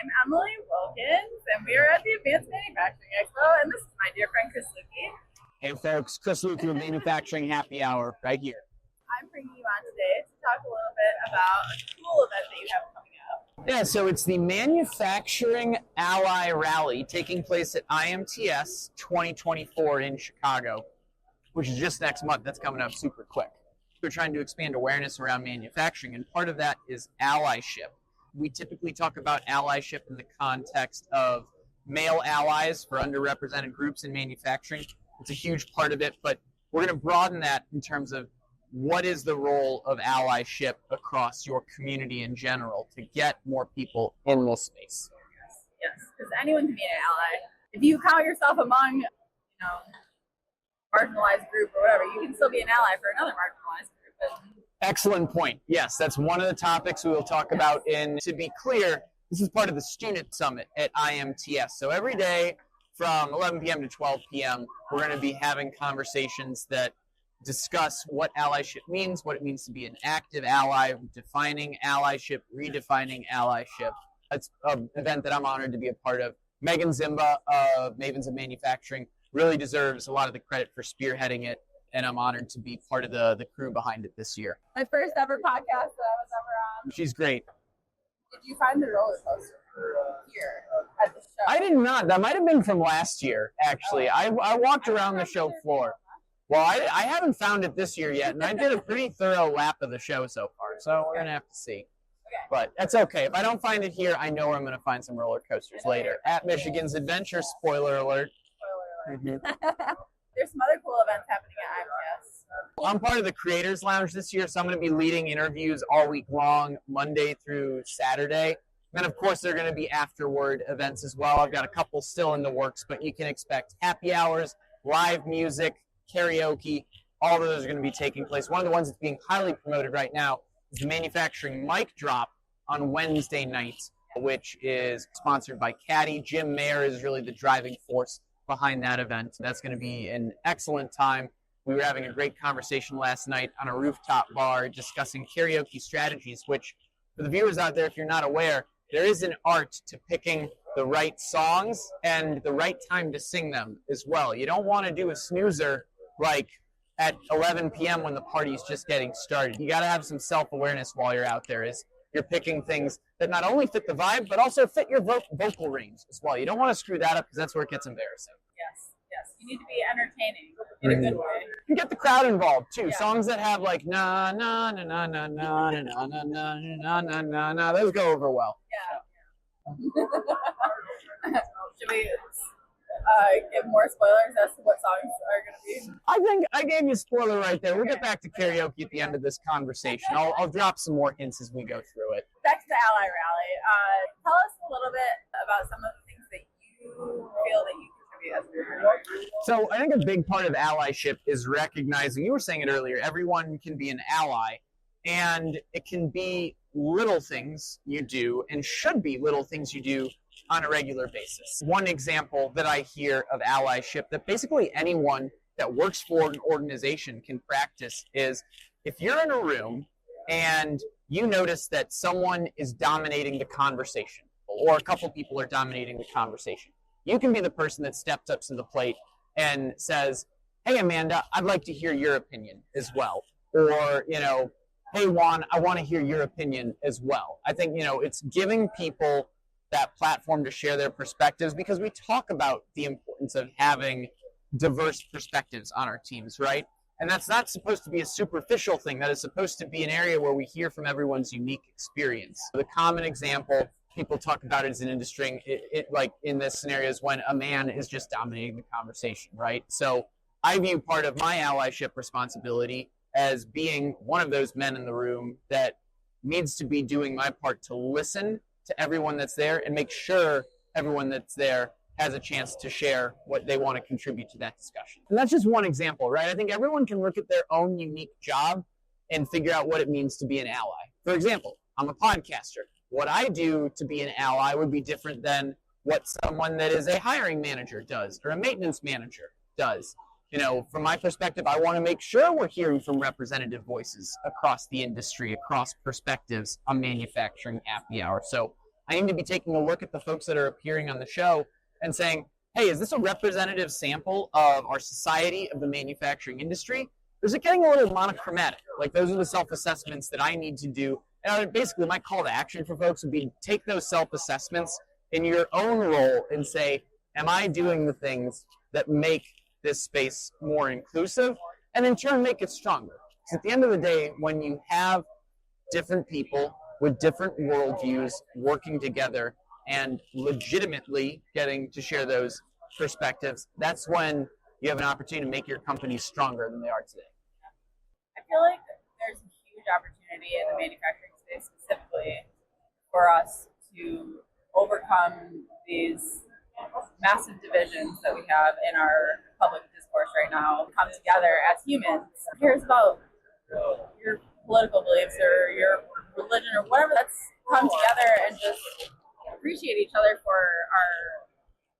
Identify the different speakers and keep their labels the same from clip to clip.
Speaker 1: I'm Emily Wilkins, and we are at the Advanced Manufacturing Expo, and this is my dear friend Chris Luecke.
Speaker 2: Hey folks, Chris Luecke with Manufacturing Happy Hour right here.
Speaker 1: I'm bringing you on today to talk a little bit about a cool event that you have coming up.
Speaker 2: Yeah, so it's the Manufacturing Ally Rally taking place at IMTS 2024 in Chicago, which is just next month. That's coming up super quick. We're trying to expand awareness around manufacturing, and part of that is allyship. We typically talk about allyship in the context of male allies for underrepresented groups in manufacturing. It's a huge part of it, but we're going to broaden that in terms of what is the role of allyship across your community in general to get more people in this space.
Speaker 1: Yes, because anyone can be an ally. If you count yourself among, marginalized group or whatever, you can still be an ally for another marginalized group.
Speaker 2: Excellent point. Yes, that's one of the topics we will talk about. And to be clear, this is part of the student summit at IMTS. So every day from 11 p.m. to 12 p.m., we're going to be having conversations that discuss what allyship means, what it means to be an active ally, defining allyship, redefining allyship. It's an event that I'm honored to be a part of. Meaghan Ziemba of Mavens of Manufacturing really deserves a lot of the credit for spearheading it, and I'm honored to be part of the crew behind it this year.
Speaker 1: My first ever podcast that I was ever on.
Speaker 2: She's great.
Speaker 1: Did you find the roller coaster here at the show?
Speaker 2: I did not. That might have been from last year, actually. I walked around the show floor. Well, I haven't found it this year yet, and I did a pretty thorough lap of the show so far, so we're going to have to see.
Speaker 1: Okay.
Speaker 2: But that's okay. If I don't find it here, I know where I'm going to find some roller coasters later. At Michigan's Adventure, spoiler alert.
Speaker 1: Mm-hmm. There's some other cool events happening at IMTS.
Speaker 2: I'm part of the Creators Lounge this year, so I'm going to be leading interviews all week long, Monday through Saturday. Then, of course, there are going to be afterward events as well. I've got a couple still in the works, but you can expect happy hours, live music, karaoke. All of those are going to be taking place. One of the ones that's being highly promoted right now is the Manufacturing Mic Drop on Wednesday night, which is sponsored by Caddy. Jim Mayer is really the driving force behind that event. That's going to be an excellent time. We were having a great conversation last night on a rooftop bar discussing karaoke strategies, which for the viewers out there, if you're not aware, there is an art to picking the right songs and the right time to sing them as well. You don't want to do a snoozer like at 11 p.m. when the party's just getting started. You got to have some self-awareness while you're out there as you're picking things that not only fit the vibe, but also fit your vocal range as well. You don't want to screw that up because that's where it gets embarrassing.
Speaker 1: Yes. You need to be entertaining in a good way.
Speaker 2: You can get the crowd involved too.
Speaker 1: Yeah.
Speaker 2: Songs that have like na na na na na na na na na na na na na. Those go over well.
Speaker 1: Yeah. Should we give more spoilers as to what songs are going to be?
Speaker 2: I think I gave you a spoiler right there. We'll get back to karaoke at the end of this conversation. I'll drop some more hints as we go through it.
Speaker 1: Back to the Ally Rally. Tell us a little bit about some of the things that you feel that you contribute as a group.
Speaker 2: So I think a big part of allyship is recognizing, you were saying it earlier, everyone can be an ally, and it can be little things you do and should be little things you do on a regular basis. One example that I hear of allyship that basically anyone that works for an organization can practice is if you're in a room and you notice that someone is dominating the conversation or a couple people are dominating the conversation, you can be the person that steps up to the plate and says, hey, Amanda, I'd like to hear your opinion as well. Or, hey, Juan, I want to hear your opinion as well. I think, it's giving people that platform to share their perspectives because we talk about the importance of having diverse perspectives on our teams, right? And that's not supposed to be a superficial thing. That is supposed to be an area where we hear from everyone's unique experience. The common example people talk about it as an industry, like in this scenario, is when a man is just dominating the conversation, right? So I view part of my allyship responsibility as being one of those men in the room that needs to be doing my part to listen to everyone that's there and make sure everyone that's there has a chance to share what they want to contribute to that discussion. And that's just one example, right? I think everyone can look at their own unique job and figure out what it means to be an ally. For example, I'm a podcaster. What I do to be an ally would be different than what someone that is a hiring manager does or a maintenance manager does. From my perspective, I want to make sure we're hearing from representative voices across the industry, across perspectives on manufacturing happy hour. So I need to be taking a look at the folks that are appearing on the show and saying, hey, is this a representative sample of our society, of the manufacturing industry? Or is it getting a little monochromatic? Like, those are the self-assessments that I need to do. And basically, my call to action for folks would be take those self-assessments in your own role and say, am I doing the things that make this space more inclusive, and in turn make it stronger? Because at the end of the day, when you have different people with different worldviews working together and legitimately getting to share those perspectives, that's when you have an opportunity to make your company stronger than they are today.
Speaker 1: I feel like there's a huge opportunity in the manufacturing space specifically for us to overcome these massive divisions that we have in our public discourse right now, come together as humans. Who cares about your political beliefs or your religion or whatever? Let's come together and just appreciate each other for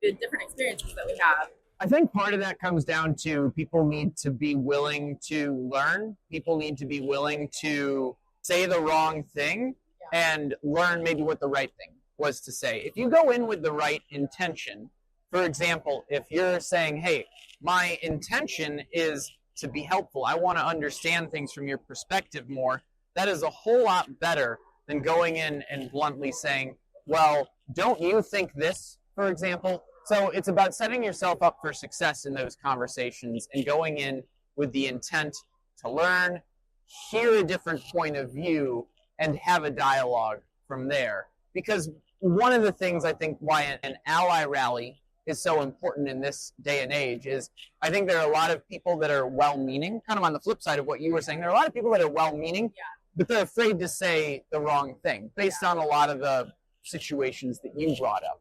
Speaker 1: the different experiences that we have.
Speaker 2: I think part of that comes down to people need to be willing to learn. People need to be willing to say the wrong thing and learn maybe what the right thing was to say. If you go in with the right intention, for example, if you're saying, hey, my intention is to be helpful, I want to understand things from your perspective more, that is a whole lot better than going in and bluntly saying, well, don't you think this, for example? So it's about setting yourself up for success in those conversations and going in with the intent to learn, hear a different point of view, and have a dialogue from there. Because one of the things I think why an ally rally is so important in this day and age is I think there are a lot of people that are well-meaning, kind of on the flip side of what you were saying. There are a lot of people that are well-meaning, but they're afraid to say the wrong thing based on a lot of the situations that you brought up.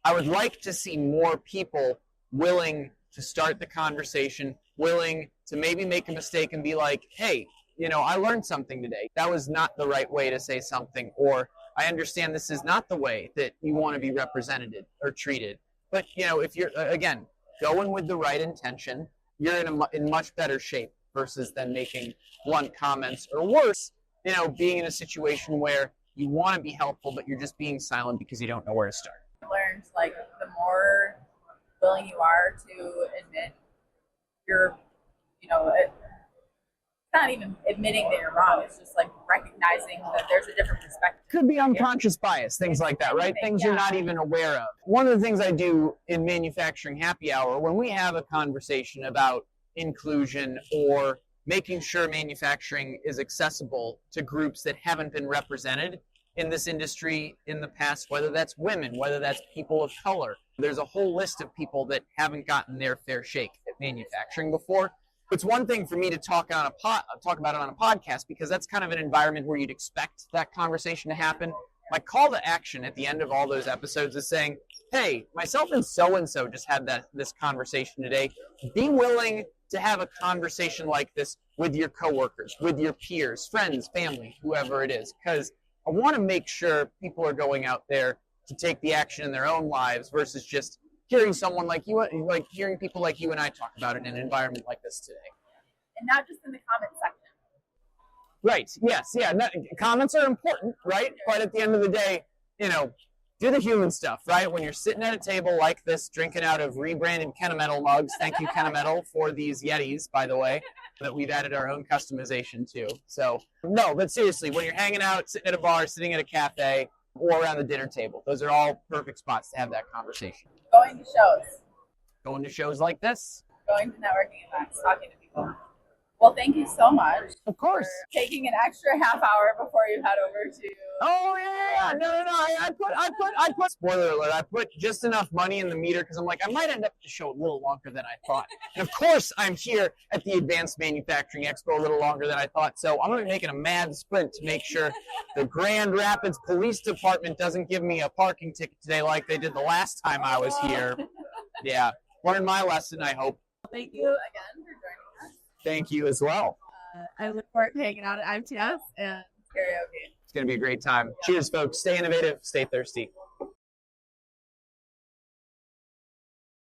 Speaker 2: I would like to see more people willing to start the conversation, willing to maybe make a mistake and be like, hey, I learned something today. That was not the right way to say something, or I understand this is not the way that you want to be represented or treated. But, if you're, again, going with the right intention, you're in much better shape versus then making blunt comments, or worse, being in a situation where you want to be helpful, but you're just being silent because you don't know where to start.
Speaker 1: I learned, the more willing you are to admit you're, it's not even admitting that you're wrong. It's just recognizing that there's a different perspective.
Speaker 2: Could be unconscious bias, things like that, right? Things you're not even aware of. One of the things I do in Manufacturing Happy Hour, when we have a conversation about inclusion or making sure manufacturing is accessible to groups that haven't been represented in this industry in the past, whether that's women, whether that's people of color. There's a whole list of people that haven't gotten their fair shake at manufacturing before. It's one thing for me to talk about it on a podcast, because that's kind of an environment where you'd expect that conversation to happen. My call to action at the end of all those episodes is saying, hey, myself and so just had this conversation today. Be willing to have a conversation like this with your coworkers, with your peers, friends, family, whoever it is, because I want to make sure people are going out there to take the action in their own lives versus just hearing someone like you, hearing people like you and I talk about it in an environment like this today.
Speaker 1: And not just in the comment section.
Speaker 2: Right. Yes. Yeah. Comments are important, right? But at the end of the day, do the human stuff, right? When you're sitting at a table like this, drinking out of rebranded Kennametal mugs. Thank you, Kennametal, for these Yetis, by the way, that we've added our own customization to. So, no, but seriously, when you're hanging out, sitting at a bar, sitting at a cafe, or around the dinner table, those are all perfect spots to have that conversation.
Speaker 1: Going to shows.
Speaker 2: Going to shows like this.
Speaker 1: Going to networking events, talking to people. Well, thank you so much.
Speaker 2: Of course.
Speaker 1: For taking an extra half hour before you head over to.
Speaker 2: Oh yeah, no. I put. Spoiler alert! I put just enough money in the meter because I'm like, I might end up at the show a little longer than I thought. And of course, I'm here at the Advanced Manufacturing Expo a little longer than I thought. So I'm going to be making a mad sprint to make sure the Grand Rapids Police Department doesn't give me a parking ticket today like they did the last time I was here. Yeah, learned my lesson, I hope.
Speaker 1: Thank you again for joining us.
Speaker 2: Thank you as well.
Speaker 1: I look forward to hanging out at IMTS and karaoke.
Speaker 2: It's going to be a great time. Cheers, folks. Stay innovative. Stay thirsty.